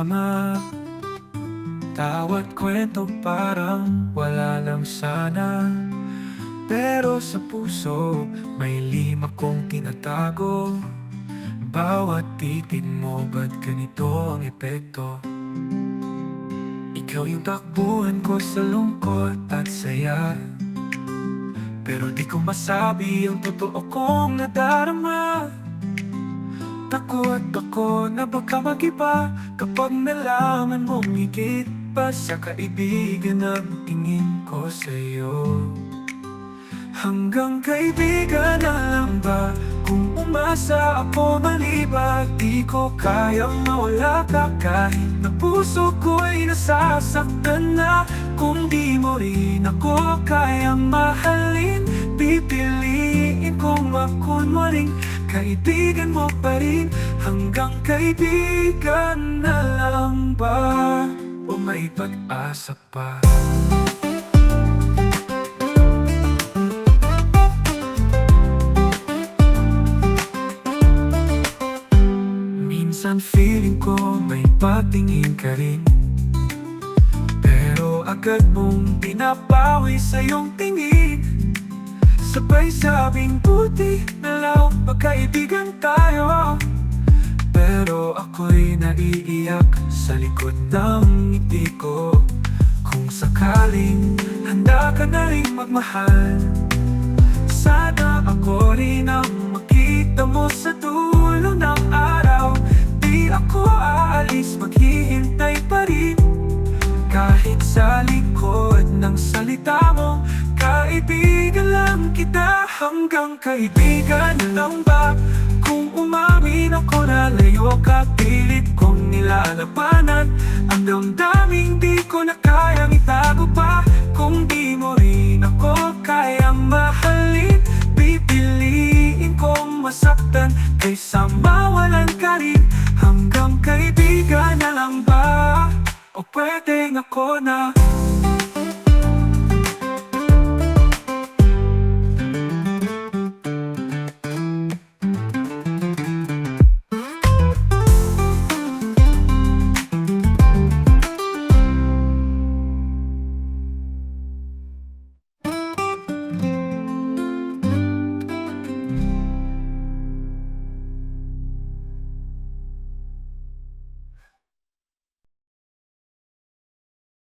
kasama. Tawat kwento parang wala lang sana, pero sa puso may lima kong tinatago. Bawat titig mo, ba't ganito ang epekto? Ikaw yung takbuhan ko sa lungkot at saya, pero di ko masabi ang totoo kong nadarama. Takot ako na baka mag-iba kapag nalaman mong higit pa sa kaibigan ang tingin ko sa'yo. Hanggang kaibigan na lang ba? Kung umasa ako maliba, di ko kayang mawala ka kahit na puso ko'y nasasaktan na. Kung di mo rin ako kayang mahalin, pipiliin kong makunwaring kaibigan mo pa rin. Hanggang kaibigan na lang ba? O may pag-asa pa? Minsan feeling ko may patingin ka rin, pero agad mong pinapawi sa iyong tingin. Sabay sabing buti na lang magkaibigan tayo, pero ako'y naiiyak sa likod ng ngiti ko. Kung sakaling handa ka na rin magmahal, sana ako rin ang makita mo sa dulo ng araw. Di ako aalis, maghihintay pa rin, kahit sa likod ng salita mo. Kaibigan lang kita, hanggang kaibigan na lang ba? Kung umamin ako na layo ka, pilit kong nilalabanan ang damdaming di ko na kayang itago pa. Kung di mo rin ako kayang mahalin, pipiliin kong masaktan kaysa mawalan ka rin. Hanggang kaibigan na lang ba? O pwedeng ako na